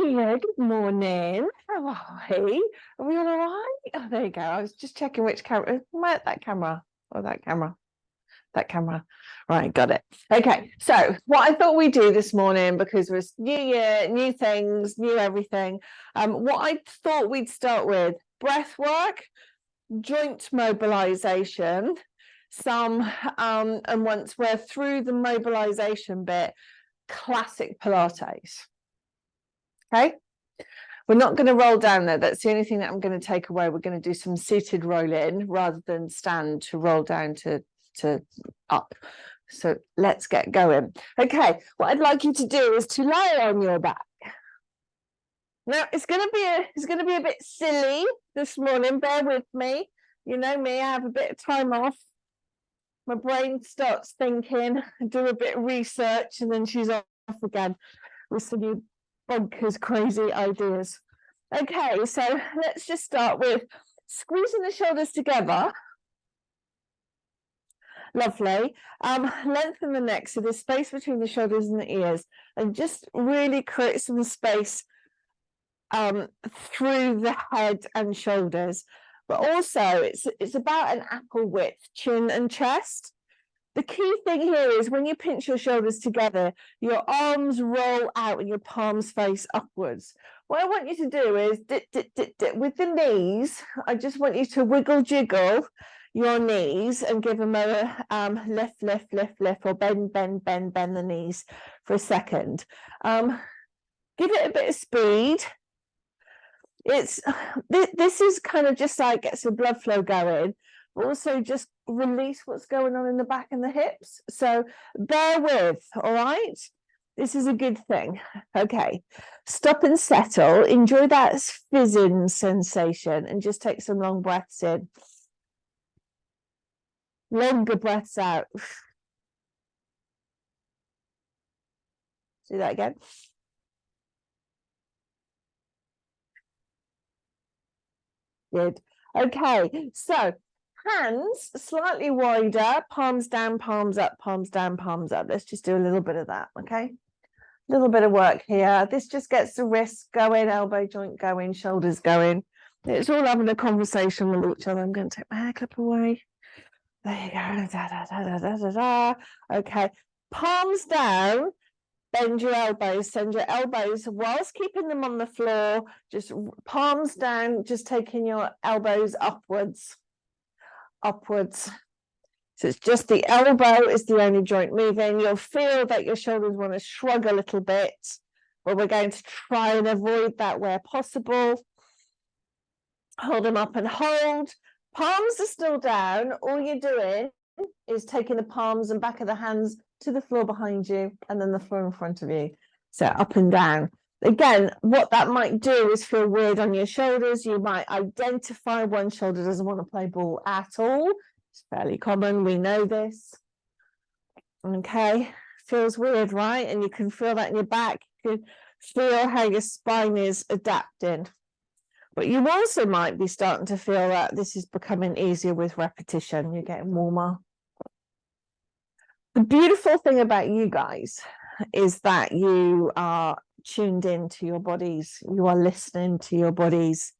Good morning. How are we? Are we all right? Oh, there you go. I was just checking which camera. That camera or that camera. That camera. Right, got it. Okay, so what I thought we'd do this morning, because it's new year, new things, new everything. What I thought we'd start with breath work, joint mobilization, and once we're through the mobilization bit, classic Pilates. Okay. We're not going to roll down there. That's the only thing that I'm going to take away. We're going to do some seated roll in rather than stand to roll down to up. So let's get going. Okay, what I'd like you to do is to lie on your back. Now it's going to be a bit silly this morning. Bear with me. You know me, I have a bit of time off. My brain starts thinking, do a bit of research, and then she's off again with some new bonkers, crazy ideas. Okay, so let's just start with squeezing the shoulders together. Lovely. Lengthen the neck, so there's space between the shoulders and the ears, and just really create some space through the head and shoulders. But also, it's about an apple width, chin and chest. The key thing here is when you pinch your shoulders together, your arms roll out and your palms face upwards. What I want you to do is dip with the knees. I just want you to wiggle jiggle your knees and give them a lift, or bend the knees for a second. Give it a bit of speed. This is kind of just like gets the blood flow going. Also just release what's going on in the back and the hips. So bear with, all right? This is a good thing. Okay, stop and settle. Enjoy that fizzing sensation and just take some long breaths in. Longer breaths out. Do that again. Good. Okay, so hands slightly wider, palms down, palms up, palms down, palms up. Let's just do a little bit of that, okay? A little bit of work here. This just gets the wrists going, elbow joint going, shoulders going. It's all having a conversation with each other. I'm going to take my hair clip away. There you go. Da, da, da, da, da, da, da. Okay, palms down. Bend your elbows, send your elbows whilst keeping them on the floor, just palms down, just taking your elbows upwards. So it's just the elbow is the only joint moving. You'll feel that your shoulders want to shrug a little bit, but we're going to try and avoid that where possible. Hold them up and hold. Palms are still down. All you're doing is taking the palms and back of the hands to the floor behind you and then the floor in front of you. So up and down. Again, what that might do is feel weird on your shoulders. You might identify one shoulder doesn't want to play ball at all. It's fairly common. We know this. Okay. Feels weird, right? And you can feel that in your back. You can feel how your spine is adapting. But you also might be starting to feel that this is becoming easier with repetition. You're getting warmer. The beautiful thing about you guys is that you are tuned into your bodies. You are listening to your bodies.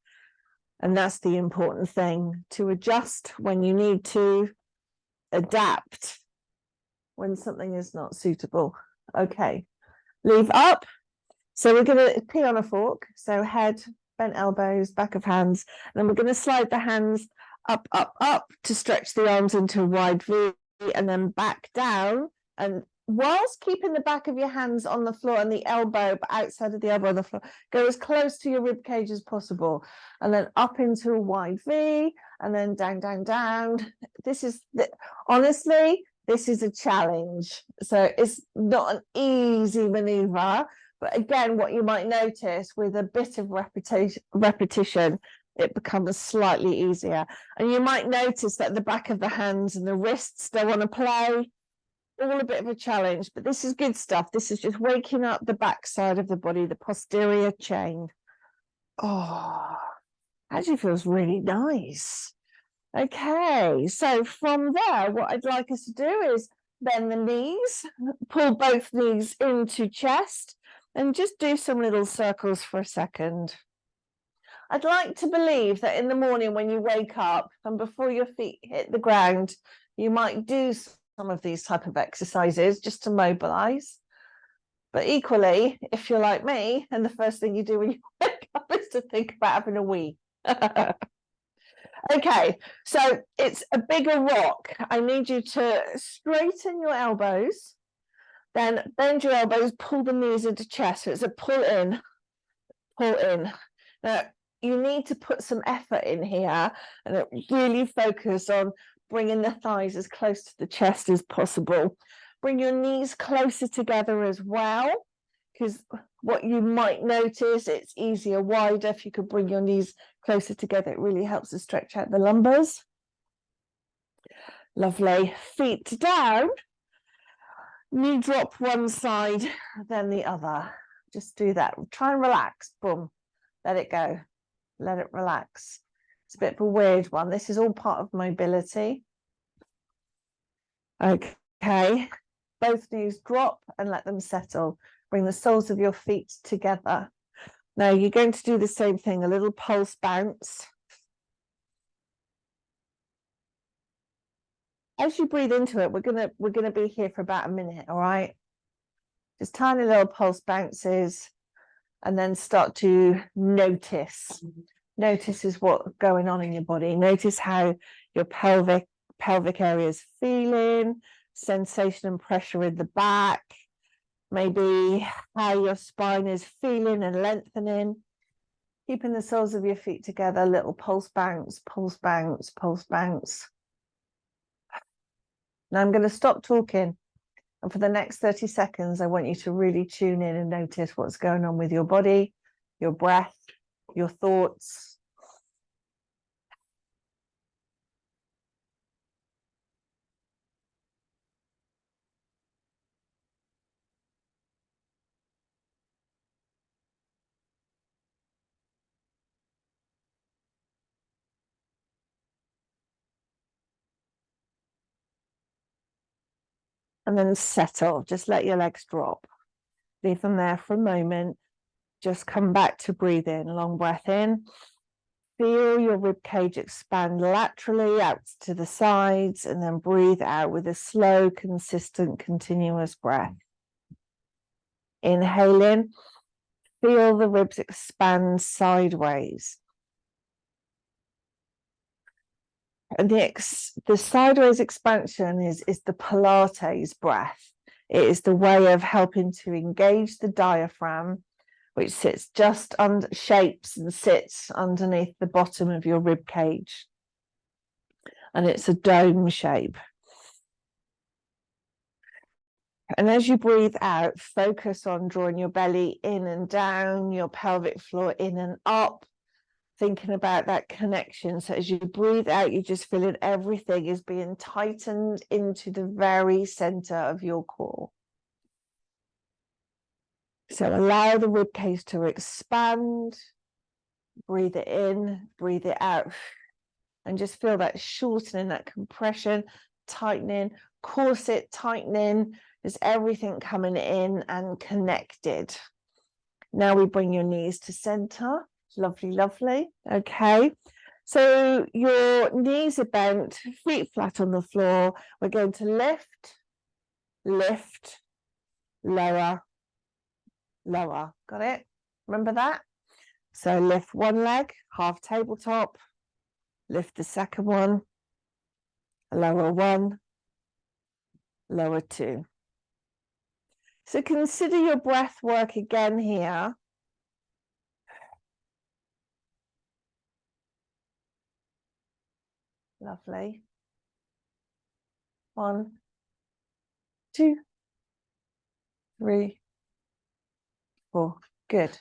And that's the important thing, to adjust when you need to, adapt when something is not suitable. Okay, leave up. So we're going to pee on a fork. So head, bent elbows, back of hands. And then we're going to slide the hands up to stretch the arms into a wide V, and then back down, and whilst keeping the back of your hands on the floor and the elbow but outside of the elbow on the floor, go as close to your rib cage as possible, and then up into a wide V, and then down. This is honestly, this is a challenge, so it's not an easy maneuver, but again, what you might notice with a bit of repetition, it becomes slightly easier. And you might notice that the back of the hands and the wrists don't want to play. All a bit of a challenge, but this is good stuff. This is just waking up the back side of the body, the posterior chain. Oh, actually feels really nice. Okay, so from there, what I'd like us to do is bend the knees, pull both knees into chest, And just do some little circles for a second. I'd like to believe that in the morning when you wake up and before your feet hit the ground, you might do some of these type of exercises just to mobilize. But equally, if you're like me, and the first thing you do when you wake up is to think about having a wee. Okay, so it's a bigger rock. I need you to straighten your elbows, then bend your elbows, pull the knees into chest. So it's a pull in, pull in. Now, you need to put some effort in here and really focus on bringing the thighs as close to the chest as possible. Bring your knees closer together as well, because what you might notice, it's easier wider if you could bring your knees closer together. It really helps to stretch out the lumbars. Lovely. Feet down. Knee drop one side, then the other. Just do that. Try and relax. Boom. Let it go. Let it relax. It's a bit of a weird one. This is all part of mobility. Okay. Both knees drop and let them settle. Bring the soles of your feet together. Now you're going to do the same thing, a little pulse bounce. As you breathe into it, we're gonna be here for about a minute, all right? Just tiny little pulse bounces, and then start to notice. Notice is what's going on in your body. Notice how your pelvic area is feeling, sensation and pressure in the back, maybe how your spine is feeling and lengthening. Keeping the soles of your feet together, little pulse bounce, pulse bounce, pulse bounce. Now I'm going to stop talking. And for the next 30 seconds, I want you to really tune in and notice what's going on with your body, your breath, your thoughts. And then settle. Just let your legs drop. Leave them there for a moment. Just come back to breathing. Long breath in. Feel your rib cage expand laterally out to the sides, and then breathe out with a slow, consistent, continuous breath. Inhale in. Feel the ribs expand sideways. And the sideways expansion is the Pilates breath. It is the way of helping to engage the diaphragm, which sits just under, shapes and sits underneath the bottom of your rib cage. And it's a dome shape. And as you breathe out, focus on drawing your belly in and down, your pelvic floor in and up, thinking about that connection. So as you breathe out, you're just feeling everything is being tightened into the very center of your core. So allow the rib cage to expand. Breathe it in, breathe it out, and just feel that shortening, that compression, tightening, corset tightening. There's everything coming in and connected. Now we bring your knees to center. Lovely, lovely. Okay. So your knees are bent, feet flat on the floor. We're going to lift, lift, lower, lower. Got it? Remember that? So lift one leg, half tabletop. Lift the second one. Lower one. Lower two. So consider your breath work again here. Lovely. 1, 2, 3, 4. Good.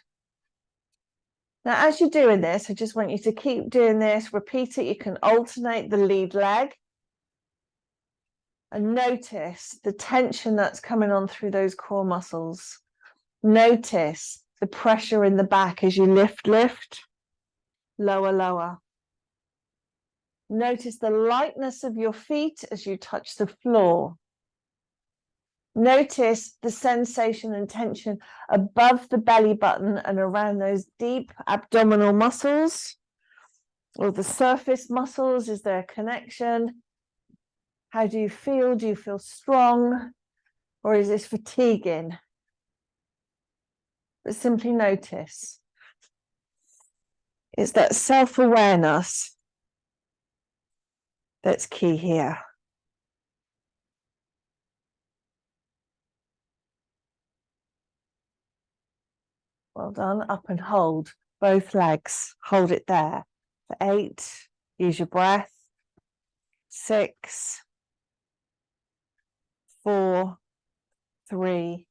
Now, as you're doing this, I just want you to keep doing this. Repeat it. You can alternate the lead leg. And notice the tension that's coming on through those core muscles. Notice the pressure in the back as you lift, lift, lower, lower. Notice the lightness of your feet as you touch the floor. Notice the sensation and tension above the belly button and around those deep abdominal muscles or the surface muscles. Is there a connection? How do you feel? Do you feel strong, or is this fatiguing? But simply notice. It's that self-awareness that's key here. Well done. Up and hold both legs. Hold it there for 8. Use your breath. 6, 4, 3.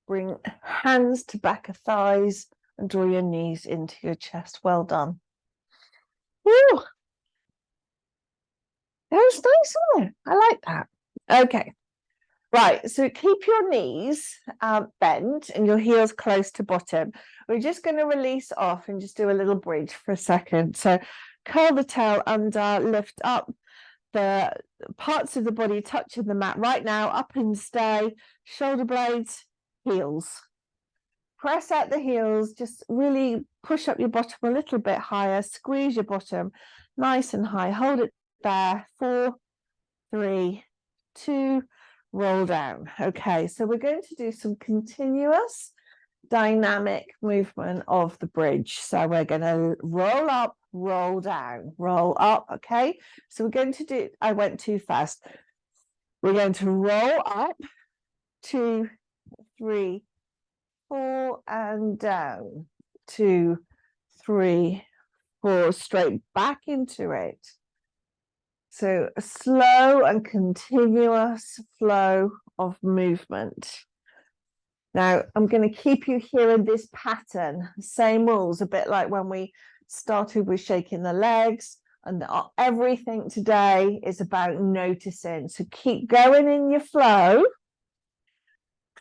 Bring hands to back of thighs and draw your knees into your chest. Well done. Woo! That was nice, wasn't it? I like that. Okay. Right, so keep your knees bent and your heels close to bottom. We're just going to release off and just do a little bridge for a second. So curl the tail under, lift up, the parts of the body touching the mat right now, up and stay, shoulder blades, heels. Press out the heels, just really push up your bottom a little bit higher, squeeze your bottom nice and high, hold it there, 4, 3, 2, roll down. Okay, so we're going to do some continuous dynamic movement of the bridge. So we're going to roll up, roll down, roll up. Okay, so we're going to do, I went too fast. We're going to roll up, 2, 3, 4, and down, 2, 3, 4, straight back into it. So a slow and continuous flow of movement. Now, I'm going to keep you here in this pattern, same rules, a bit like when we started with shaking the legs, and everything today is about noticing. So keep going in your flow.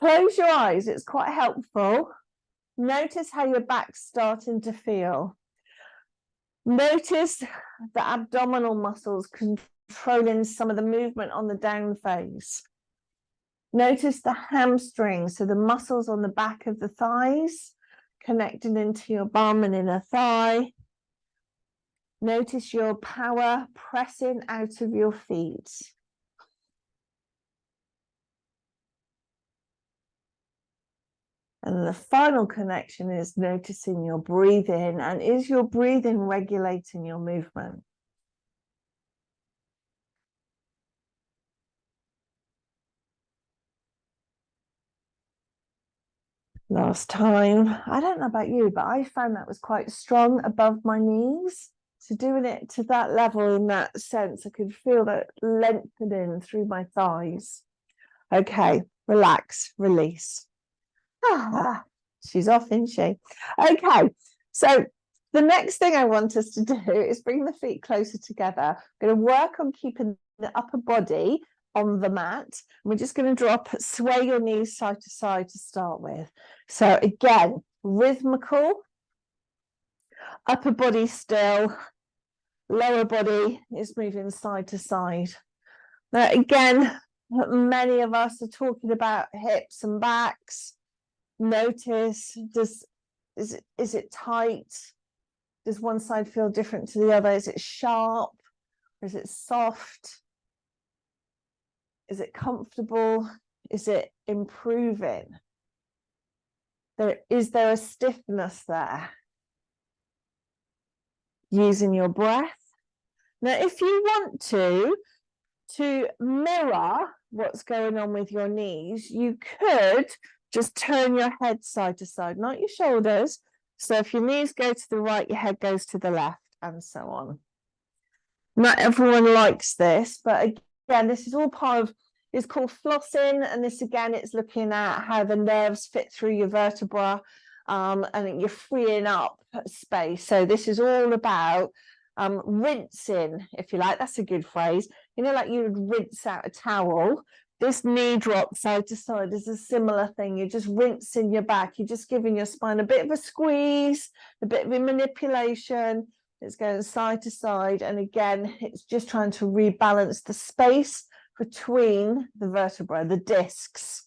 Close your eyes, it's quite helpful. Notice how your back's starting to feel. Notice the abdominal muscles controlling some of the movement on the down phase. Notice the hamstrings, so the muscles on the back of the thighs, connecting into your bum and inner thigh. Notice your power pressing out of your feet. And the final connection is noticing your breathing, and is your breathing regulating your movement? Last time, I don't know about you, but I found that was quite strong above my knees. So doing it to that level, in that sense, I could feel that lengthening through my thighs. Okay, relax, release. Ah, she's off, isn't she? Okay, so the next thing I want us to do is bring the feet closer together. I'm going to work on keeping the upper body on the mat. We're just going to drop, sway your knees side to side to start with. So again, rhythmical, upper body still, lower body is moving side to side. Now again, many of us are talking about hips and backs. Notice, is it tight? Does one side feel different to the other? Is it sharp? Or is it soft? Is it comfortable? Is it improving? Is there a stiffness there? Using your breath. Now, if you want to mirror what's going on with your knees, you could just turn your head side to side, not your shoulders. So if your knees go to the right, your head goes to the left, and so on. Not everyone likes this, but again, this is all part of, it's called flossing, and this again, it's looking at how the nerves fit through your vertebra, and you're freeing up space. So this is all about rinsing, if you like. That's a good phrase. You know, like you would rinse out a towel. This knee drop side to side is a similar thing. You're just rinsing your back. You're just giving your spine a bit of a squeeze, a bit of a manipulation. It's going side to side. And again, it's just trying to rebalance the space between the vertebrae, the discs.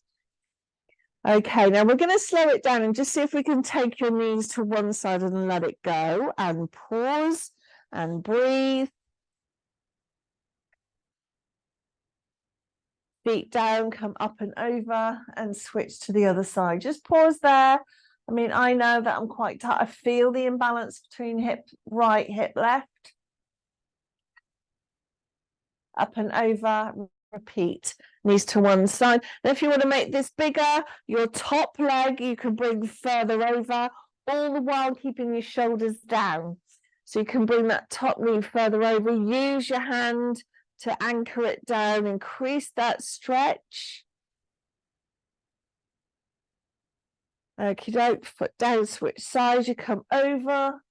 Okay, now we're going to slow it down and just see if we can take your knees to one side and let it go, and pause and breathe. Feet down, come up and over, and switch to the other side. Just pause there. I mean, I know that I'm quite tight. I feel the imbalance between hip right, hip left. Up and over, repeat. Knees to one side. And if you want to make this bigger, your top leg you can bring further over, all the while keeping your shoulders down. So you can bring that top knee further over. Use your hand to anchor it down, increase that stretch. Okie doke, foot down, switch sides, you come over,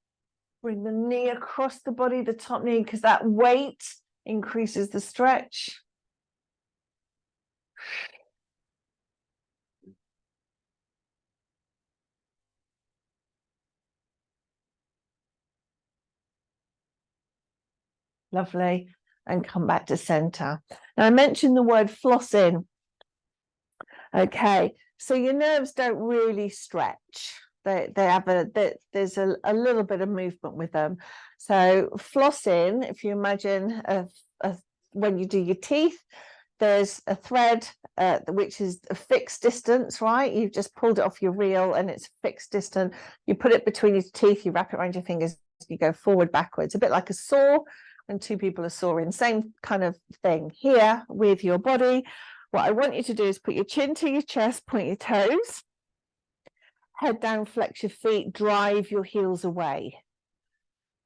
bring the knee across the body, the top knee, because that weight increases the stretch. Lovely. And come back to center. Now I mentioned the word flossing. Okay, so your nerves don't really stretch. They have there's a little bit of movement with them. So flossing, if you imagine when you do your teeth, there's a thread which is a fixed distance, right? You've just pulled it off your reel and it's fixed distance. You put it between your teeth, you wrap it around your fingers, you go forward, backwards, a bit like a saw when two people are sawing. Same kind of thing here with your body. What I want you to do is put your chin to your chest, point your toes, head down, flex your feet, drive your heels away.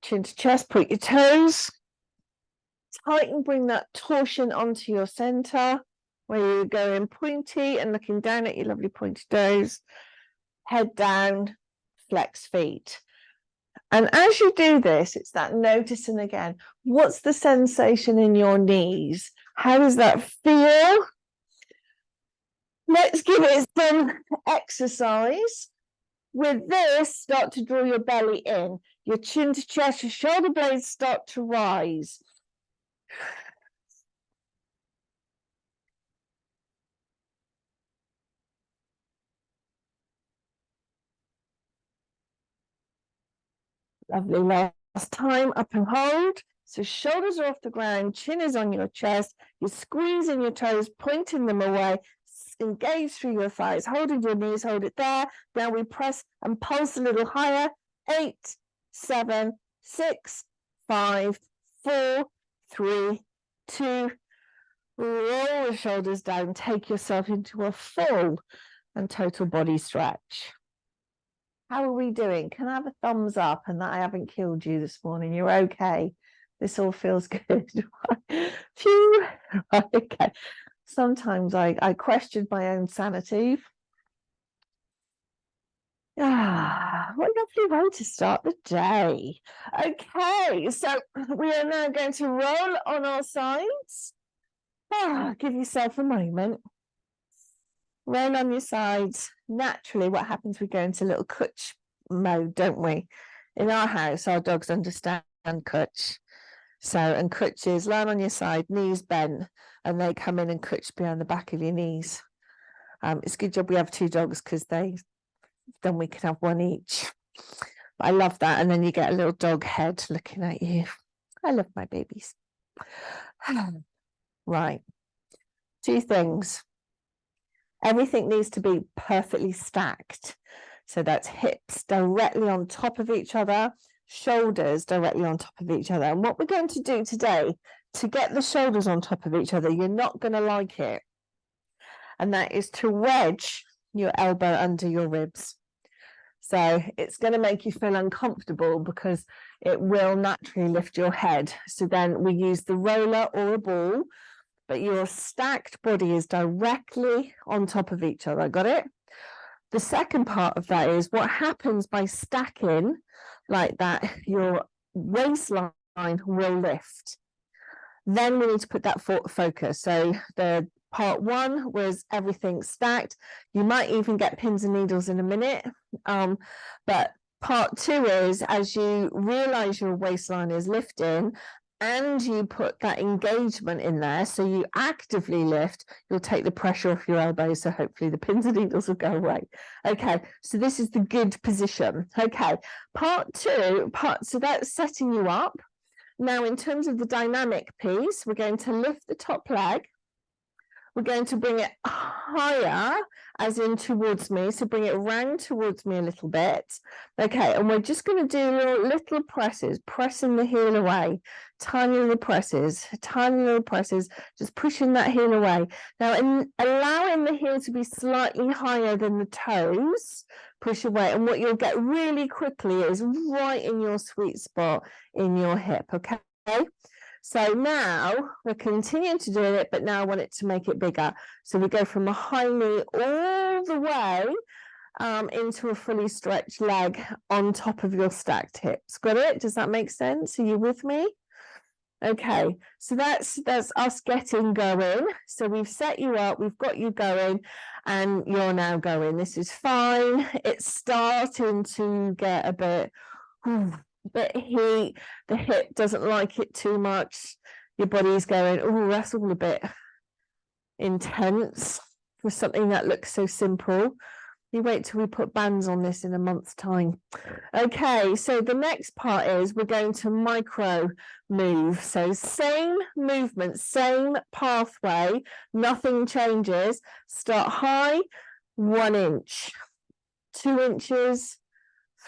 Chin to chest, point your toes, tighten, bring that torsion onto your center, where you're going pointy and looking down at your lovely pointy toes, head down, flex feet. And as you do this, it's that noticing again, what's the sensation in your knees? How does that feel? Let's give it some exercise. With this, start to draw your belly in. Your chin to chest, your shoulder blades start to rise. Lovely. Last time, up and hold. So shoulders are off the ground, chin is on your chest. You're squeezing your toes, pointing them away. Engage through your thighs, holding your knees, hold it there. Now we press and pulse a little higher. 8, 7, 6, 5, 4, 3, 2. Roll the shoulders down. Take yourself into a full and total body stretch. How are we doing? Can I have a thumbs up and that I haven't killed you this morning? You're okay. This all feels good. Phew. Okay. Sometimes I question my own sanity. Ah, what a lovely way to start the day. Okay, so we are now going to roll on our sides. Give yourself a moment. Roll on your sides. Naturally, what happens, we go into little kutch mode, don't we? In our house, our dogs understand kutch. So, and kutch is lie on your side, knees bent, and they come in and kutch behind the back of your knees. It's a good job we have 2 dogs because then we can have one each. But I love that. And then you get a little dog head looking at you. I love my babies. Right. 2 things. Everything needs to be perfectly stacked. So that's hips directly on top of each other, shoulders directly on top of each other. And what we're going to do today to get the shoulders on top of each other, you're not going to like it. And that is to wedge your elbow under your ribs. So it's going to make you feel uncomfortable because it will naturally lift your head. So then we use the roller or a ball, but your stacked body is directly on top of each other. Got it? The second part of that is what happens by stacking like that, your waistline will lift. Then we need to put that focus. So the part 1 was everything stacked. You might even get pins and needles in a minute. But part 2 is as you realize your waistline is lifting and you put that engagement in there, so you actively lift, you'll take the pressure off your elbows, so hopefully the pins and needles will go away. Okay, so this is the good position. Okay, part two, so that's setting you up. Now, in terms of the dynamic piece, we're going to lift the top leg. We're going to bring it higher, as in towards me. So bring it round towards me a little bit. Okay, and we're just going to do little presses, pressing the heel away. Tiny little presses, just pushing that heel away. Now, in allowing the heel to be slightly higher than the toes, push away. And what you'll get really quickly is right in your sweet spot in your hip, okay? So now we're continuing to do it, but now I want it to make it bigger. So we go from a high knee all the way into a fully stretched leg on top of your stacked hips. Got it? Does that make sense? Are you with me? Okay, so that's us getting going. So we've set you up, we've got you going, and you're now going. This is fine. It's starting to get a bit heat. The hip doesn't like it too much. Your body's going, oh, that's all a bit intense for something that looks so simple. You wait till we put bands on this in a month's time. Okay, so the next part is we're going to micro move. So same movement, same pathway, nothing changes. Start high, 1 inch, 2 inches,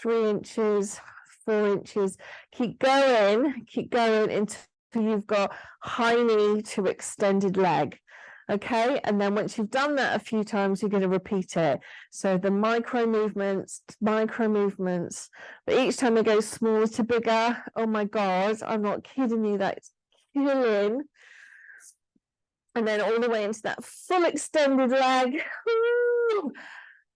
3 inches, 4 inches. Keep going until you've got high knee to extended leg. Okay, and then once you've done that a few times, you're going to repeat it. So the micro movements, but each time it goes smaller to bigger. Oh my God, I'm not kidding you, that's killing. And then all the way into that full extended leg. Woo!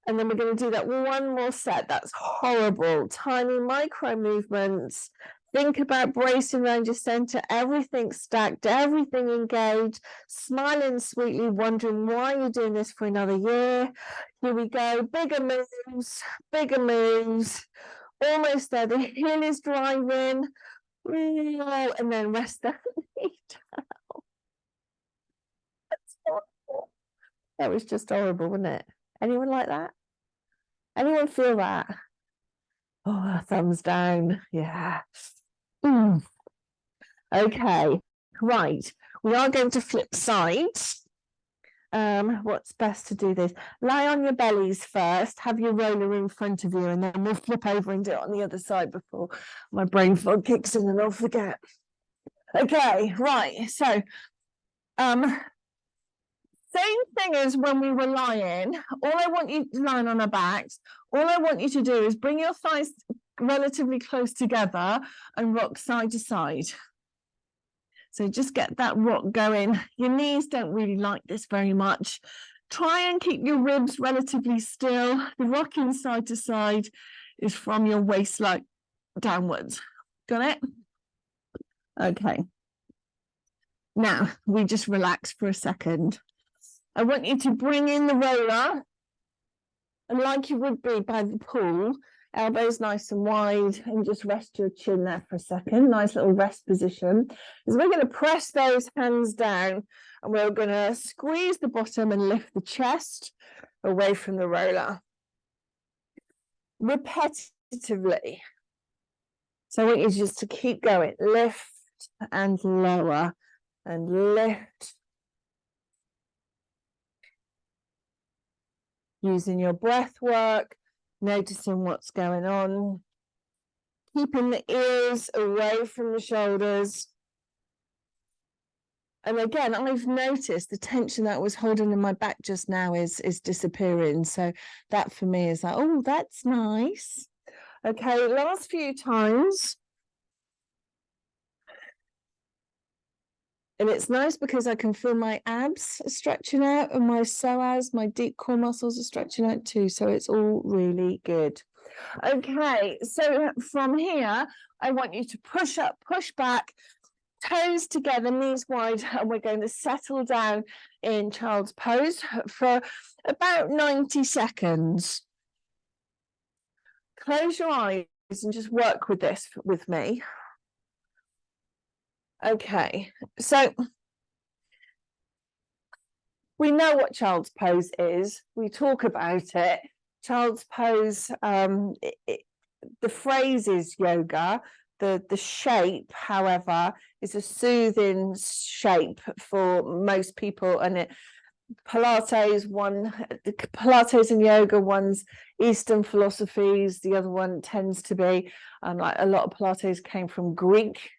And then we're going to do that one more set. That's horrible. Tiny micro movements. Think about bracing around your center, everything stacked, everything engaged, smiling sweetly, wondering why you're doing this for another year. Here we go. Bigger moves. Almost there. The heel is driving. And then rest that knee down. That's horrible. That was just horrible, wasn't it? Anyone like that? Anyone feel that? Oh, thumbs down. Yeah. Okay, right. We are going to flip sides. What's best to do this? Lie on your bellies first, have your roller in front of you, and then we'll flip over and do it on the other side before my brain fog kicks in and I'll forget. Okay, right. So, same thing as when we were lying. All I want you lying on our backs. All I want you to do is bring your thighs relatively close together and rock side to side. So just get that rock going. Your knees don't really like this very much. Try and keep your ribs relatively still. The rocking side to side is from your waistline downwards. Got it? Okay. Now we just relax for a second. I want you to bring in the roller, and like you would be by the pool, elbows nice and wide, and just rest your chin there for a second. Nice little rest position. Is we're going to press those hands down, and we're going to squeeze the bottom and lift the chest away from the roller. Repetitively. So I want you just to keep going. Lift and lower, and lift. Using your breath work, noticing what's going on, keeping the ears away from the shoulders. And again, I've noticed the tension that was holding in my back just now is disappearing. So that for me is like, oh, that's nice. Okay, last few times. And it's nice because I can feel my abs stretching out and my psoas, my deep core muscles are stretching out too. So it's all really good. Okay, so from here, I want you to push up, push back, toes together, knees wide, and we're going to settle down in child's pose for about 90 seconds. Close your eyes and just work with this with me. Okay, so we know what child's pose is. We talk about it. Child's pose, the phrase is yoga. The shape, however, is a soothing shape for most people, and Pilates and yoga, one's Eastern philosophies, the other one tends to be like a lot of Pilates came from Greek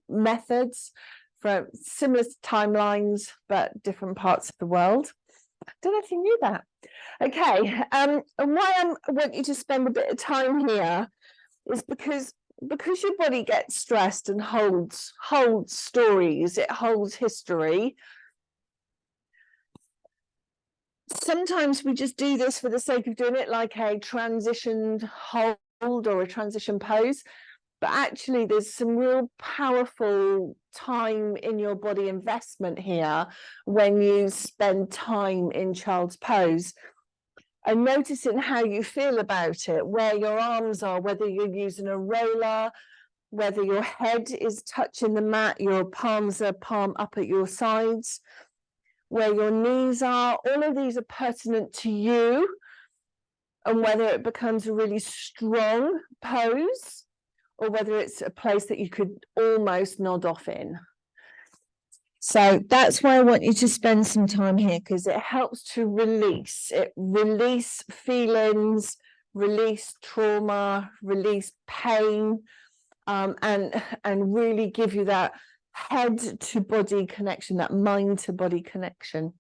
methods, from similar timelines but different parts of the world. I don't know if you knew that. Okay, and why I want you to spend a bit of time here is because your body gets stressed and holds stories, it holds history. Sometimes we just do this for the sake of doing it, like a transition hold or a transition pose, but actually there's some real powerful time in your body investment here when you spend time in child's pose. And noticing how you feel about it, where your arms are, whether you're using a roller, whether your head is touching the mat, your palms are palm up at your sides, where your knees are, all of these are pertinent to you, and whether it becomes a really strong pose or whether it's a place that you could almost nod off in. So that's why I want you to spend some time here, because it helps to release feelings, release trauma, release pain, and really give you that head to body connection, that mind to body connection.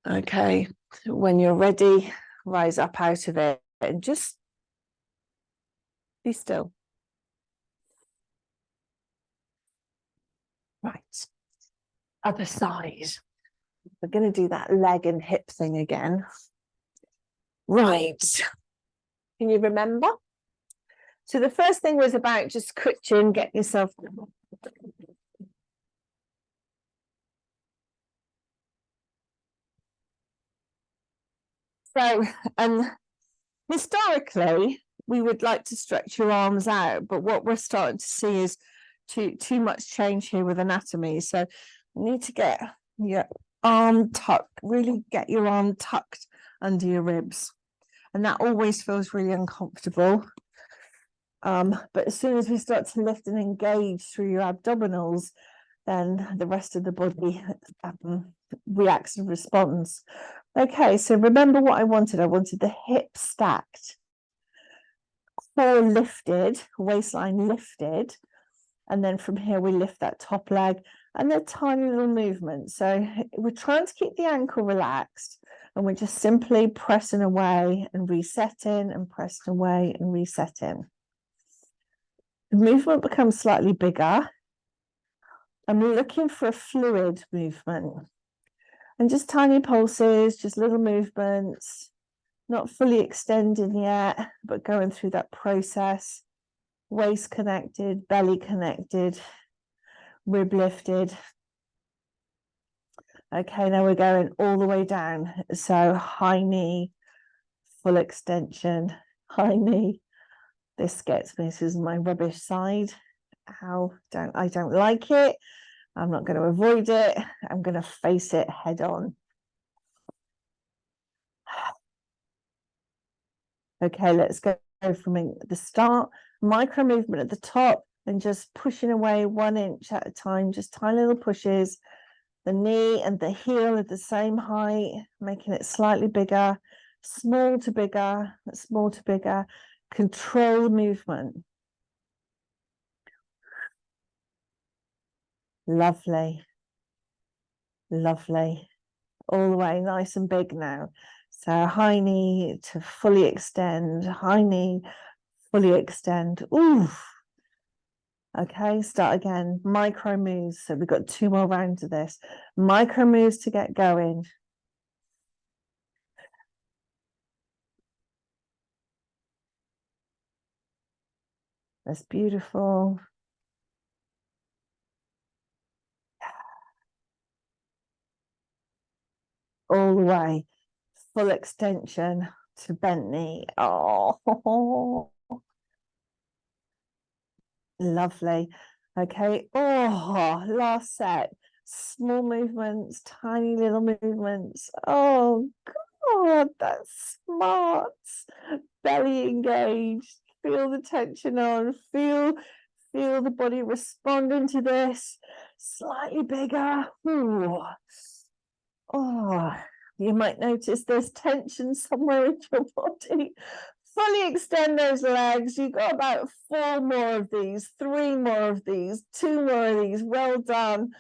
Okay, when you're ready, rise up out of it and just be still. Right, other side. We're going to do that leg and hip thing again. Right, can you remember? So the first thing was about just cushion, get yourself. So, historically, we would like to stretch your arms out, but what we're starting to see is too much change here with anatomy. So you need to get your arm tucked, really get your arm tucked under your ribs. And that always feels really uncomfortable. But as soon as we start to lift and engage through your abdominals, then the rest of the body reacts and responds. Okay, so remember what I wanted. I wanted the hips stacked, core lifted, waistline lifted, and then from here we lift that top leg, and they're tiny little movements. So we're trying to keep the ankle relaxed, and we're just simply pressing away and resetting and pressing away and resetting. The movement becomes slightly bigger. I'm looking for a fluid movement, and just tiny pulses, just little movements, not fully extending yet, but going through that process. Waist connected, belly connected, rib lifted. Okay, now we're going all the way down. So high knee, full extension, high knee. This gets me. This is my rubbish side. I don't like it. I'm not going to avoid it. I'm going to face it head on. Okay, let's go from the start. Micro movement at the top and just pushing away 1 inch at a time, just tiny little pushes. The knee and the heel are the same height, making it slightly bigger, small to bigger, small to bigger. Control movement. Lovely. Lovely. All the way, nice and big now. So high knee to fully extend, high knee, fully extend. Ooh. Okay, start again. Micro moves. So we've got 2 more rounds of this. Micro moves to get going. That's beautiful. All the way. Full extension to bent knee. Oh. Lovely. Okay. Oh, last set. Small movements, tiny little movements. Oh God, that's smart. Belly engaged. Feel the tension on. Feel the body responding to this. Slightly bigger. Ooh. Oh, you might notice there's tension somewhere in your body. Fully extend those legs. You've got about 4 more of these, 3 more of these, 2 more of these. Well done.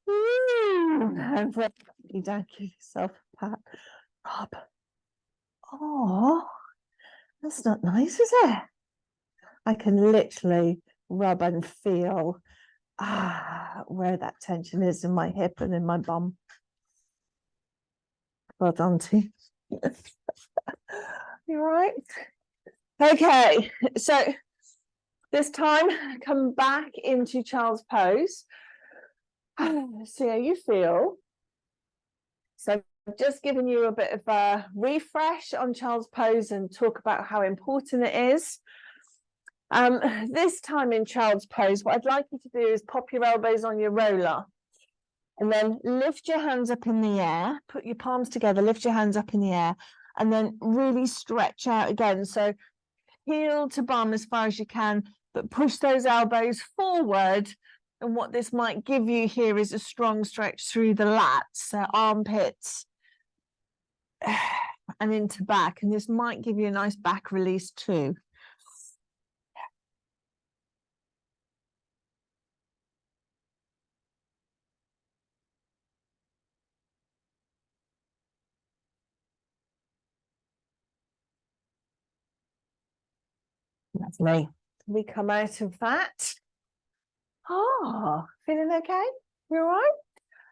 Woo. And you don't give yourself a pat. Rob. Oh, that's not nice, is it? I can literally rub and feel where that tension is in my hip and in my bum. Well done, T. You right? Okay, so this time come back into child's pose. See how you feel. So I've just given you a bit of a refresh on child's pose and talk about how important it is. This time in child's pose, what I'd like you to do is pop your elbows on your roller and then lift your hands up in the air, put your palms together, lift your hands up in the air, and then really stretch out again. So heel to bum as far as you can, but push those elbows forward. And what this might give you here is a strong stretch through the lats, armpits, and into back. And this might give you a nice back release too. Lovely. We come out of that. Oh, feeling okay? You all right?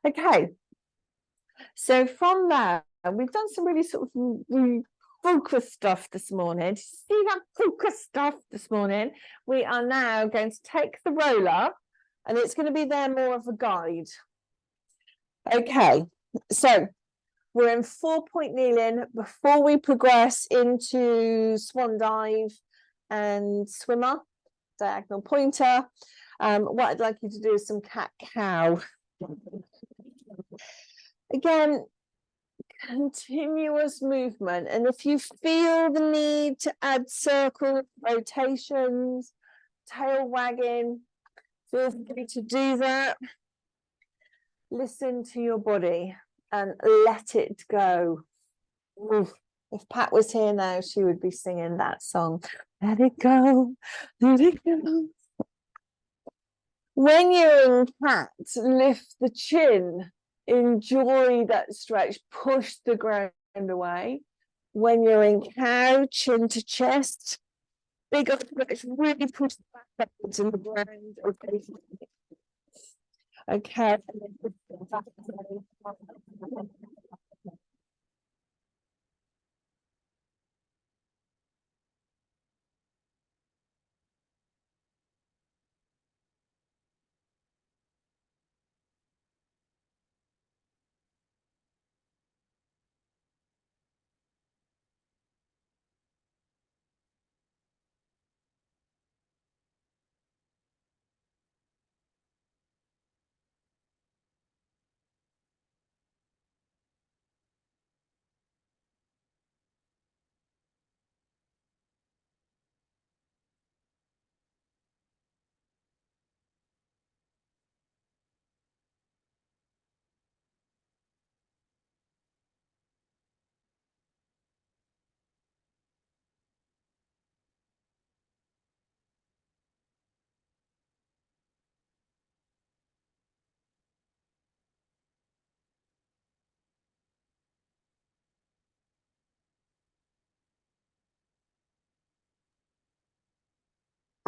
Okay. So from there, we've done some really sort of focus stuff this morning. See that focus stuff this morning? We are now going to take the roller and it's going to be there more of a guide. Okay, so we're in 4-point kneeling before we progress into swan dive and swimmer, diagonal pointer. What I'd like you to do is some cat-cow. Again, continuous movement. And if you feel the need to add circle rotations, tail wagging, feel free to do that. Listen to your body and let it go. Oof. If Pat was here now, she would be singing that song. Let it go, let it go. When you're in cat, lift the chin, enjoy that stretch, push the ground away. When you're in cow, chin to chest, big up stretch, really push the back upwards in the ground. Okay.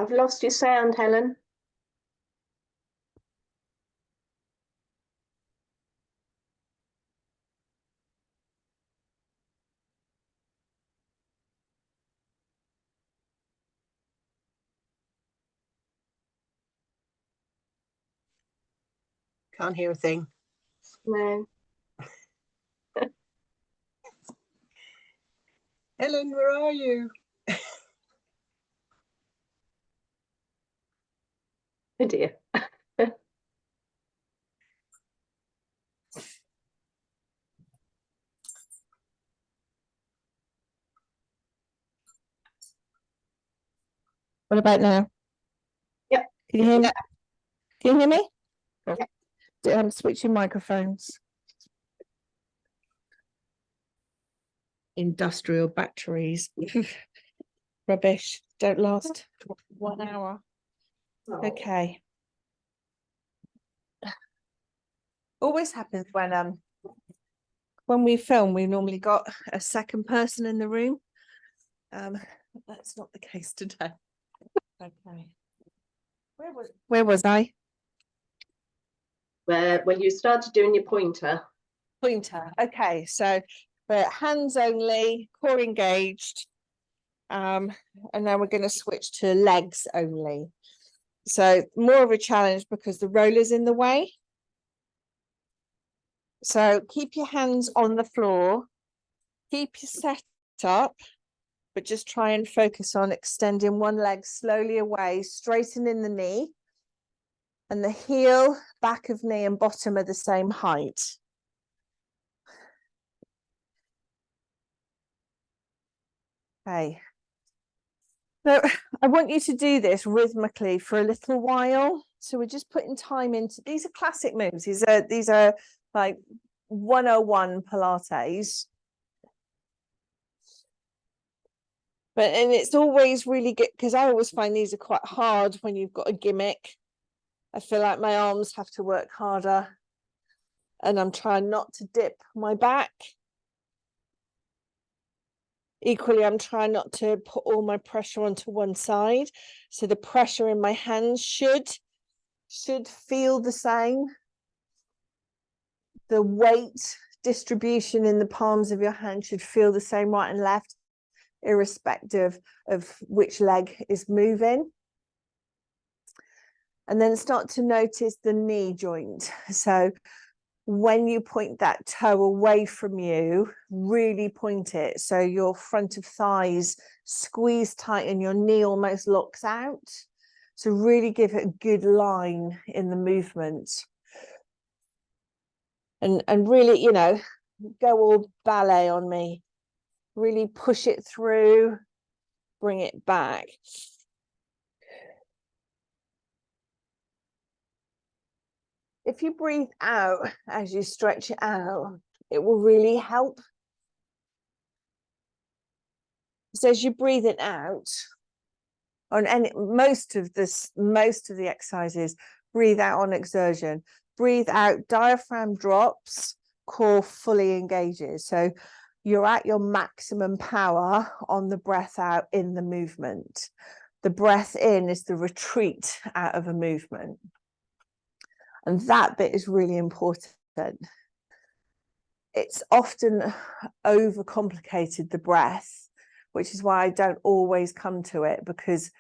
I've lost your sound, Helen. Can't hear a thing. No. Helen, where are you? Oh dear. What about now? Yep. Can you hear me? Yeah. Can you hear me? Yep. I'm switching microphones. Industrial batteries. Rubbish. Don't last 1 hour. Okay. Always happens when we film, we've normally got a second person in the room. That's not the case today. Okay. Where was I? When you started doing your pointer. Pointer. Okay, so we're hands only, core engaged. And now we're going to switch to legs only. So more of a challenge because the roller's in the way. So keep your hands on the floor, keep your set up, but just try and focus on extending one leg slowly away, straightening the knee, and the heel, back of knee and bottom are the same height. Okay. So I want you to do this rhythmically for a little while. So we're just putting time into, these are classic moves. These are like 101 Pilates. And it's always really good because I always find these are quite hard when you've got a gimmick. I feel like my arms have to work harder and I'm trying not to dip my back. Equally, I'm trying not to put all my pressure onto one side. So the pressure in my hands should feel the same. The weight distribution in the palms of your hand should feel the same right and left, irrespective of which leg is moving. And then start to notice the knee joint. So when you point that toe away from you, really point it. So your front of thighs squeeze tight and your knee almost locks out. So really give it a good line in the movement. And really, you know, go all ballet on me. Really push it through, bring it back. If you breathe out as you stretch it out, it will really help. So as you breathe it out, on any most of the exercises, breathe out on exertion. Breathe out, diaphragm drops, core fully engages. So you're at your maximum power on the breath out in the movement. The breath in is the retreat out of a movement. And that bit is really important. It's often overcomplicated, the breath, which is why I don't always come to it, because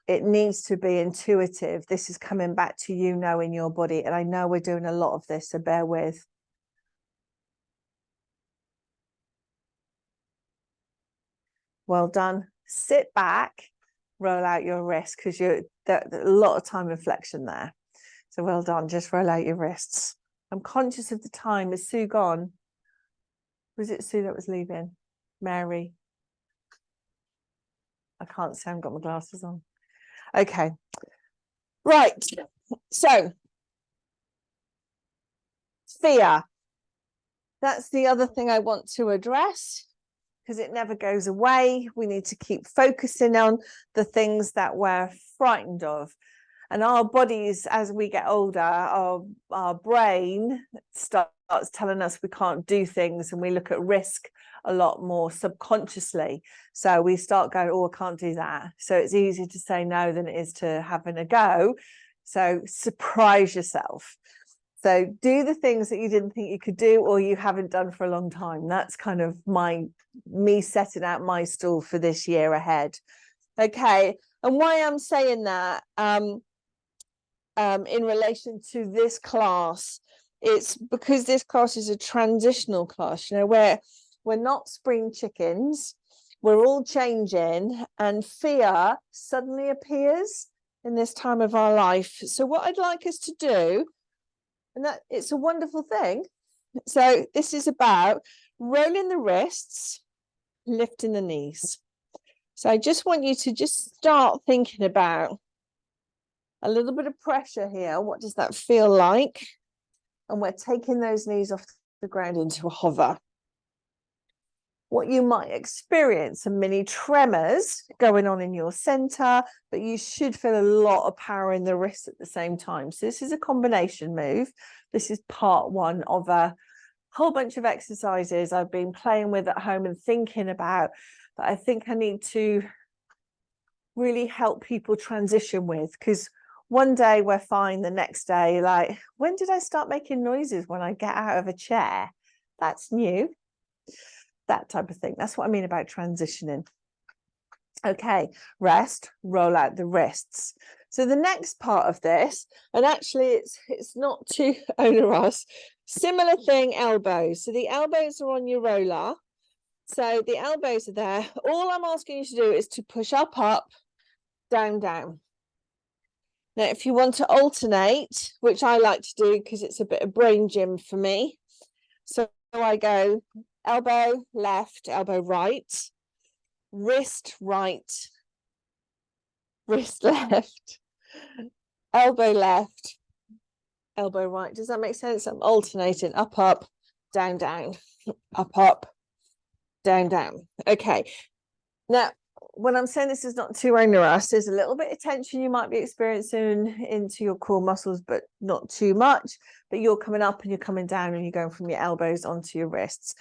it needs to be intuitive. This is coming back to you knowing your body. And I know we're doing a lot of this, so bear with. Well done. Sit back, roll out your wrists, because there's a lot of time and flexion there. So well done. Just roll out your wrists. I'm conscious of the time. Is Sue gone? Was it Sue that was leaving? Mary? I can't see. I haven't got my glasses on. Okay. Right. So fear. That's the other thing I want to address, because it never goes away. We need to keep focusing on the things that we're frightened of. And our bodies, as we get older, our brain starts telling us we can't do things, and we look at risk a lot more subconsciously. So we start going, oh, I can't do that. So it's easier to say no than it is to having a go. So surprise yourself. So do the things that you didn't think you could do or you haven't done for a long time. That's kind of me setting out my stall for this year ahead. Okay. And why I'm saying that, in relation to this class, it's because this class is a transitional class, you know, where we're not spring chickens, we're all changing, and fear suddenly appears in this time of our life. So what I'd like us to do, and that it's a wonderful thing. So this is about rolling the wrists, lifting the knees. So I just want you to just start thinking about a little bit of pressure here. What does that feel like? And we're taking those knees off the ground into a hover. What you might experience some mini tremors going on in your center, but you should feel a lot of power in the wrists at the same time. So this is a combination move. This is part one of a whole bunch of exercises I've been playing with at home and thinking about, that I think I need to really help people transition with, because one day we're fine, the next day, like, when did I start making noises when I get out of a chair? That's new. That type of thing. That's what I mean about transitioning. Okay, rest, roll out the wrists. So the next part of this, and actually it's not too onerous, similar thing, elbows. So the elbows are on your roller. So the elbows are there. All I'm asking you to do is to push up, up, down, down. Now, if you want to alternate, which I like to do because it's a bit of brain gym for me. So I go elbow left, elbow right, wrist right, wrist left, elbow left, elbow right. Does that make sense? I'm alternating up, up, down, down, up, up, down, down. Okay. Now, when I'm saying this is not too onerous, there's a little bit of tension you might be experiencing into your core muscles, but not too much. But you're coming up and you're coming down and you're going from your elbows onto your wrists.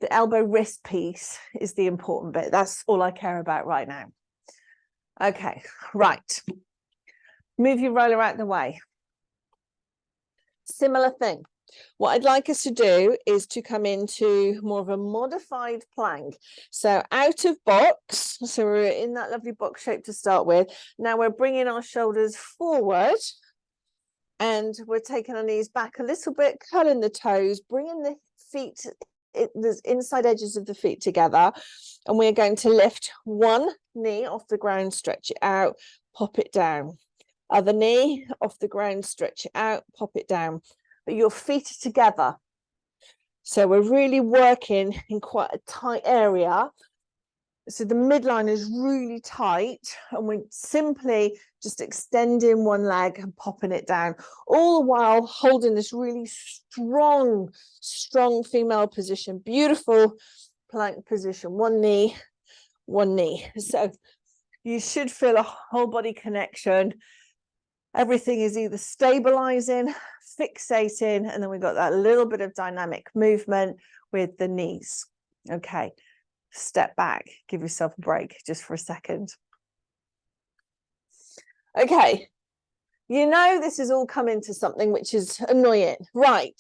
The elbow wrist piece is the important bit. That's all I care about right now. Okay, right. Move your roller out the way. Similar thing. What I'd like us to do is to come into more of a modified plank. So out of box, so we're in that lovely box shape to start with. Now we're bringing our shoulders forward and we're taking our knees back a little bit, curling the toes, bringing the feet, the inside edges of the feet together. And we're going to lift one knee off the ground, stretch it out, pop it down. Other knee off the ground, stretch it out, pop it down. But your feet are together. So we're really working in quite a tight area. So the midline is really tight and we're simply just extending one leg and popping it down, all the while holding this really strong female position, beautiful plank position, one knee. So you should feel a whole body connection. Everything is either stabilizing, fixating, and then we've got that little bit of dynamic movement with the knees. Okay, step back, give yourself a break just for a second. Okay, you know this is all coming to something which is annoying, right?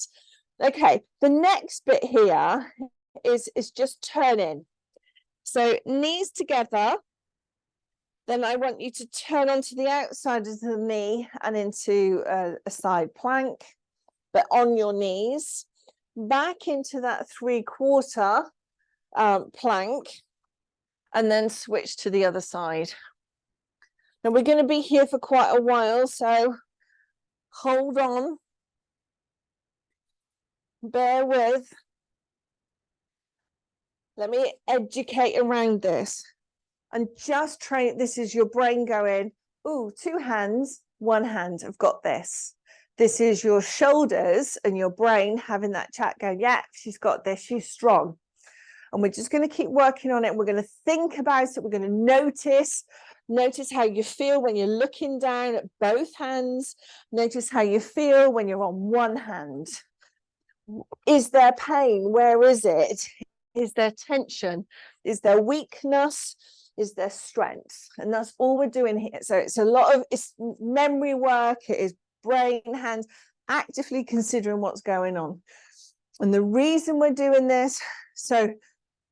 Okay, the next bit here is just turning. So knees together. Then I want you to turn onto the outside of the knee and into a side plank, but on your knees, back into that 3/4 plank, and then switch to the other side. Now we're going to be here for quite a while, so hold on, bear with. Let me educate around this. And just train, this is your brain going, ooh, 2 hands, 1 hand, I've got this. This is your shoulders and your brain having that chat going, yeah, she's got this, she's strong. And we're just going to keep working on it. We're going to think about it. We're going to notice how you feel when you're looking down at both hands. Notice how you feel when you're on one hand. Is there pain? Where is it? Is there tension? Is there weakness? Is there strength? And that's all we're doing here. So it's a lot of, it's memory work, it is brain, hands, actively considering what's going on. And the reason we're doing this, so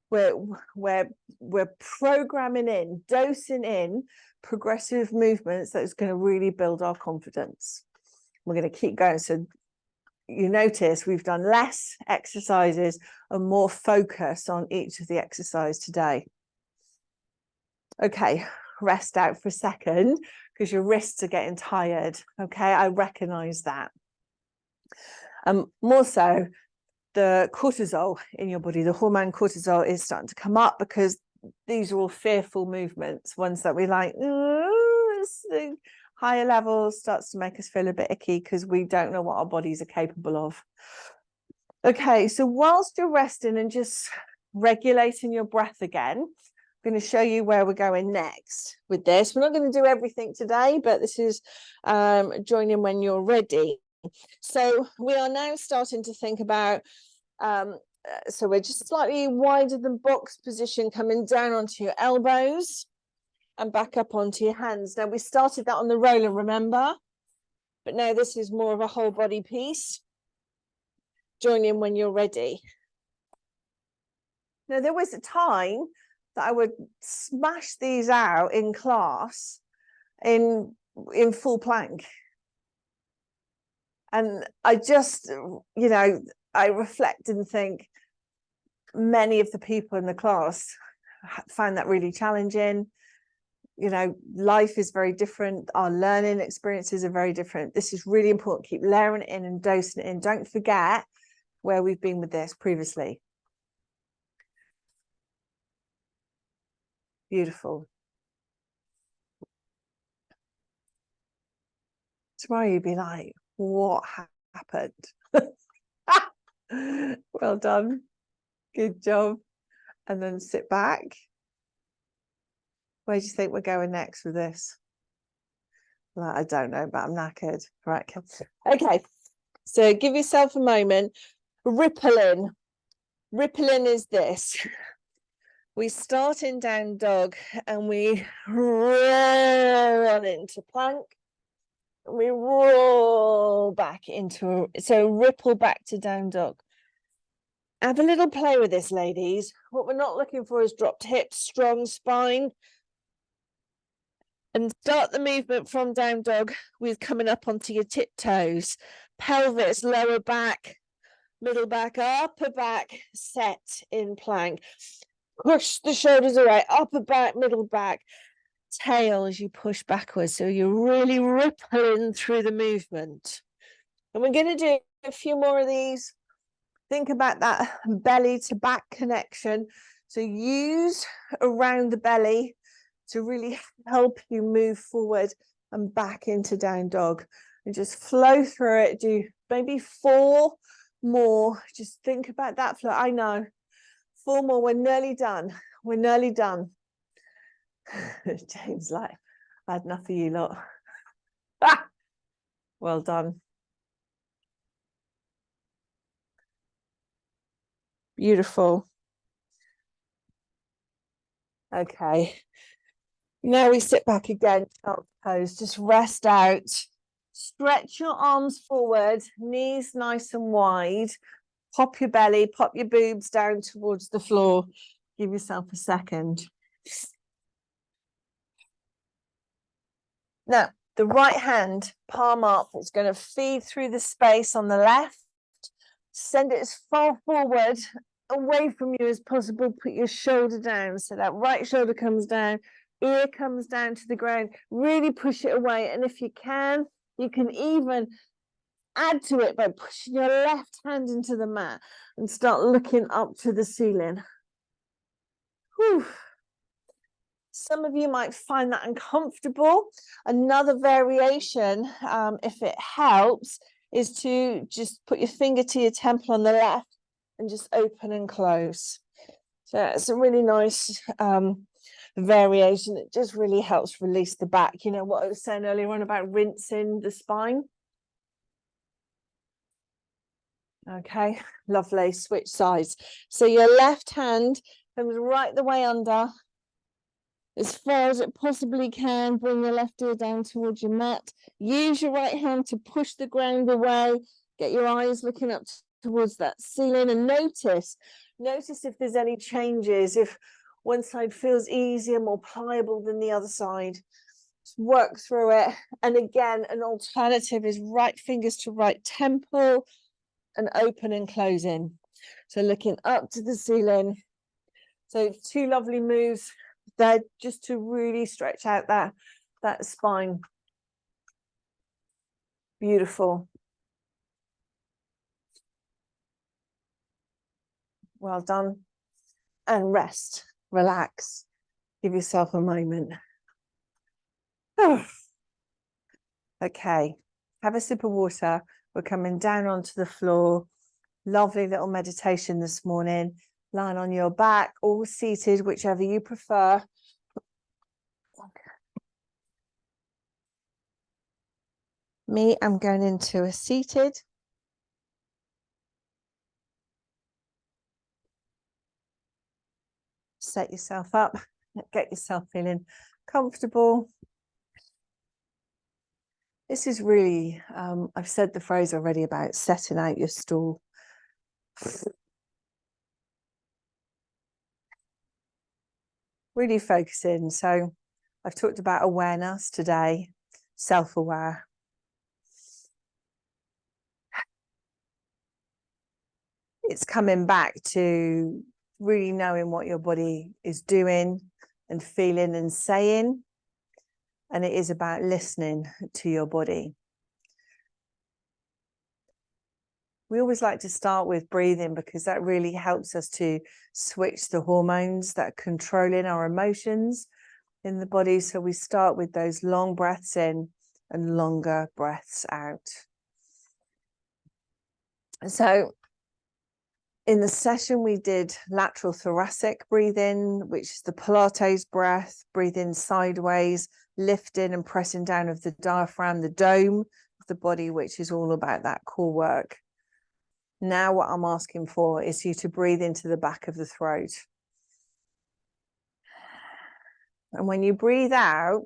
we're programming in, dosing in progressive movements that's going to really build our confidence. We're going to keep going. So you notice we've done less exercises and more focus on each of the exercise today. Okay, rest out for a second because your wrists are getting tired. Okay, I recognize that. More so, the cortisol in your body, the hormone cortisol, is starting to come up because these are all fearful movements, ones that we like, the higher levels starts to make us feel a bit icky because we don't know what our bodies are capable of. Okay, so whilst you're resting and just regulating your breath again, I'm going to show you where we're going next with this. We're not going to do everything today, but this is join in when you're ready. So we are now starting to think about, so we're just slightly wider than box position, coming down onto your elbows and back up onto your hands. Now we started that on the roller, remember? But now this is more of a whole body piece. Join in when you're ready. Now there was a time that I would smash these out in class in full plank. And I just, you know, I reflect and think many of the people in the class found that really challenging. You know, life is very different. Our learning experiences are very different. This is really important. Keep layering it in and dosing it in. Don't forget where we've been with this previously. Beautiful. Tomorrow you'd be like, what happened? Well done. Good job. And then sit back. Where do you think we're going next with this? Well, I don't know, but I'm knackered. Right. Okay. So give yourself a moment. Rippling. Rippling is this. We start in down dog and we roll into plank. We roll back into, so ripple back to down dog. Have a little play with this, ladies. What we're not looking for is dropped hips, strong spine. And start the movement from down dog with coming up onto your tiptoes. Pelvis, lower back, middle back, upper back, set in plank. Push the shoulders away, upper back, middle back. Tail as you push backwards. So you're really rippling through the movement. And we're going to do a few more of these. Think about that belly to back connection. So use around the belly to really help you move forward and back into down dog. And just flow through it. Do maybe 4 more. Just think about that flow. I know. 4 more. We're nearly done. We're nearly done. James, like, I had enough of you lot. Well done. Beautiful. Okay. Now we sit back again, child's pose. Just rest out. Stretch your arms forward, knees nice and wide. Pop your belly, pop your boobs down towards the floor. Give yourself a second. Now, the right hand, palm up, it's going to feed through the space on the left. Send it as far forward, away from you as possible. Put your shoulder down. So that right shoulder comes down, ear comes down to the ground. Really push it away. And if you can even add to it by pushing your left hand into the mat and start looking up to the ceiling. Whew. Some of you might find that uncomfortable. Another variation, if it helps, is to just put your finger to your temple on the left and just open and close. So it's a really nice variation. It just really helps release the back. You know what I was saying earlier on about rinsing the spine? Okay, lovely. Switch sides. So your left hand comes right the way under. As far as it possibly can, bring your left ear down towards your mat. Use your right hand to push the ground away. Get your eyes looking up towards that ceiling and notice if there's any changes, if one side feels easier, more pliable than the other side. Just work through it. And again, an alternative is right fingers to right temple and open and closing. So looking up to the ceiling. So 2 lovely moves They're just to really stretch out that spine. Beautiful. Well done. And rest, relax, give yourself a moment. Okay, have a sip of water. We're coming down onto the floor. Lovely little meditation this morning. Lying on your back or seated, whichever you prefer. Me, I'm going into a seated. Set yourself up, get yourself feeling comfortable. This is really, I've said the phrase already about setting out your stool. Really focusing. So I've talked about awareness today, self-aware. It's coming back to really knowing what your body is doing and feeling and saying. And it is about listening to your body. We always like to start with breathing because that really helps us to switch the hormones that are controlling our emotions in the body. So we start with those long breaths in and longer breaths out. So in the session, we did lateral thoracic breathing, which is the Pilates breath, breathing sideways, lifting and pressing down of the diaphragm, the dome of the body, which is all about that core work. Now what I'm asking for is you to breathe into the back of the throat. And when you breathe out,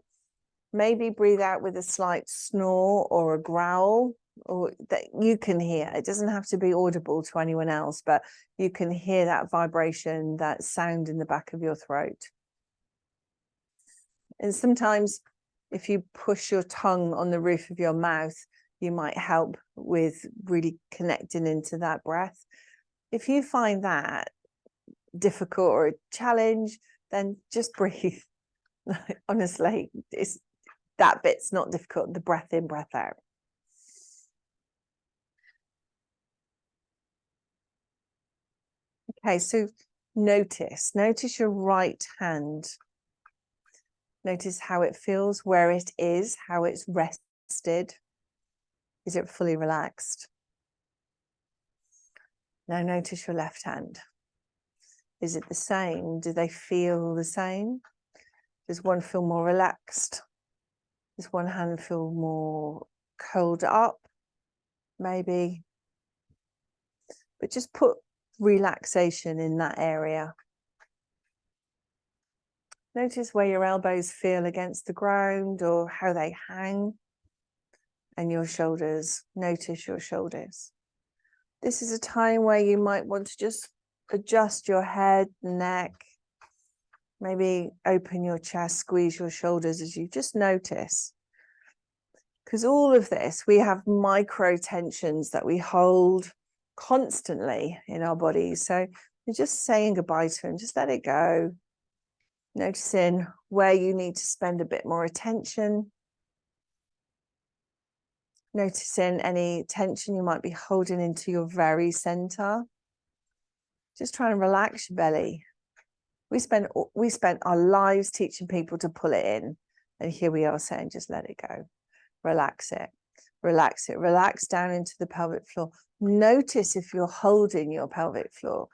maybe breathe out with a slight snore or a growl, or that you can hear. It doesn't have to be audible to anyone else, but you can hear that vibration, that sound in the back of your throat. And sometimes if you push your tongue on the roof of your mouth, you might help with really connecting into that breath. If you find that difficult or a challenge, then just breathe. Honestly, that bit's not difficult. The breath in, breath out. Okay, so notice your right hand. Notice how it feels, where it is, how it's rested. Is it fully relaxed? Now notice your left hand. Is it the same? Do they feel the same? Does one feel more relaxed? Does one hand feel more curled up? Maybe. But just put relaxation in that area. Notice where your elbows feel against the ground or how they hang. And your shoulders. Notice your shoulders. This is a time where you might want to just adjust your head, neck, maybe open your chest, squeeze your shoulders as you just notice. Because all of this, we have micro tensions that we hold constantly in our bodies. So you're just saying goodbye to them, just let it go. Noticing where you need to spend a bit more attention. Noticing any tension you might be holding into your very center. Just try and relax your belly. We spent our lives teaching people to pull it in. And here we are saying, just let it go. Relax it. Relax it. Relax down into the pelvic floor. Notice if you're holding your pelvic floor.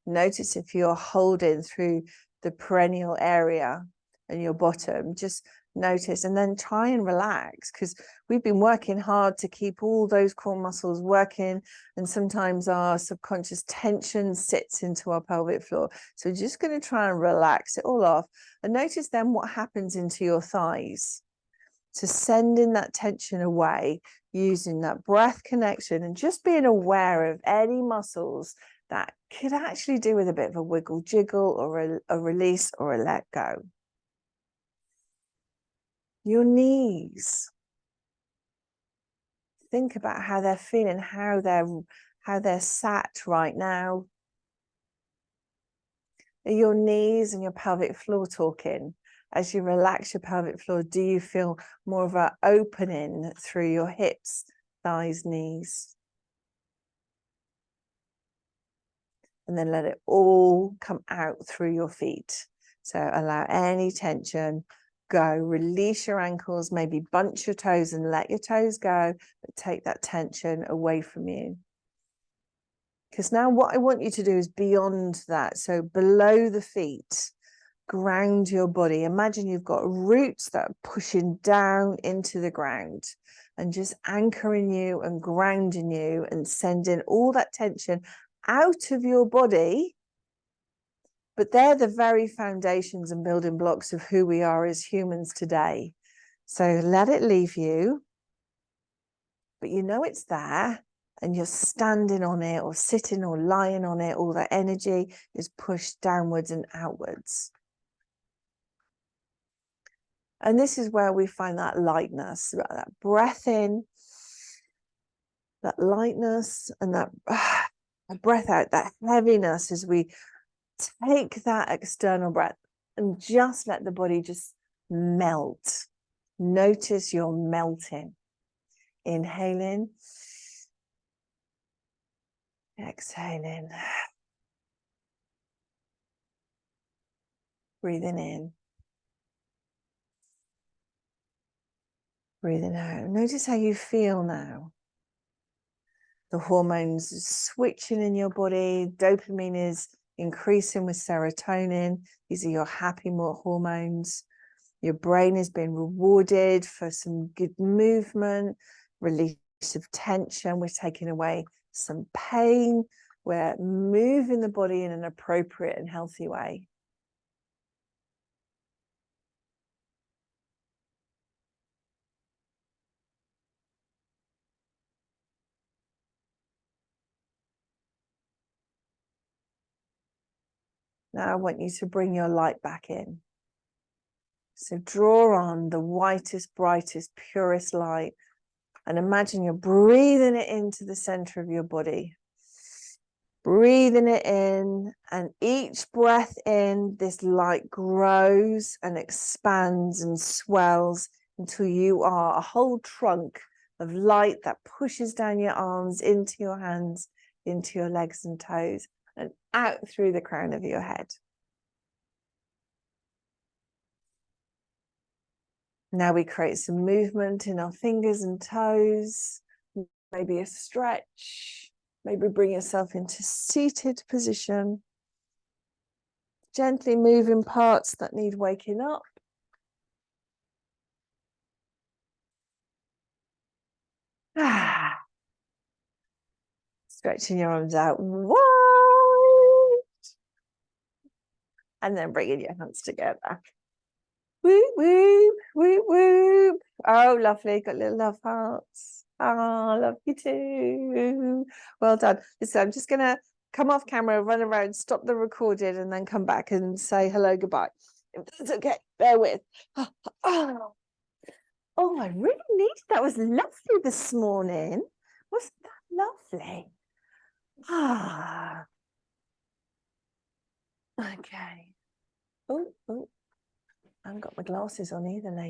Notice if you're holding through the perineal area and your bottom. Just notice and then try and relax, because we've been working hard to keep all those core muscles working, and sometimes our subconscious tension sits into our pelvic floor. So we're just going to try and relax it all off, and notice then what happens into your thighs. So sending that tension away, using that breath connection and just being aware of any muscles that could actually do with a bit of a wiggle jiggle or a release or a let go. Your knees. Think about how they're feeling, how they're sat right now. Are your knees and your pelvic floor talking? As you relax your pelvic floor, do you feel more of an opening through your hips, thighs, knees? And then let it all come out through your feet. So allow any tension go. Release your ankles, maybe bunch your toes and let your toes go, but take that tension away from you. Because now what I want you to do is beyond that. So below the feet, ground your body. Imagine you've got roots that are pushing down into the ground and just anchoring you and grounding you and sending all that tension out of your body. But they're the very foundations and building blocks of who we are as humans today. So let it leave you, but you know it's there and you're standing on it or sitting or lying on it. All that energy is pushed downwards and outwards. And this is where we find that lightness, that breath in, that lightness, and that breath out, that heaviness as we take that external breath and just let the body just melt. Notice you're melting. Inhaling, exhaling, breathing in, breathing out. Notice how you feel now. The hormones are switching in your body. Dopamine is increasing with serotonin. These are your happy hormones. Your brain is being rewarded for some good movement, release of tension. We're taking away some pain. We're moving the body in an appropriate and healthy way. Now I want you to bring your light back in. So draw on the whitest, brightest, purest light and imagine you're breathing it into the center of your body. Breathing it in, and each breath in, this light grows and expands and swells until you are a whole trunk of light that pushes down your arms, into your hands, into your legs and toes, and out through the crown of your head. Now we create some movement in our fingers and toes, maybe a stretch, maybe bring yourself into seated position. Gently moving parts that need waking up. Stretching your arms out wide. And then bringing your hands together. Whoop, whoop, whoop, whoop. Oh, lovely. Got little love hearts. Oh, love you too. Well done. So I'm just going to come off camera, run around, stop the recording, and then come back and say hello, goodbye. If that's okay, bear with. Oh, I really needed that. Was lovely this morning. Wasn't that lovely? Ah. Okay. Oh, I haven't got my glasses on either, lady.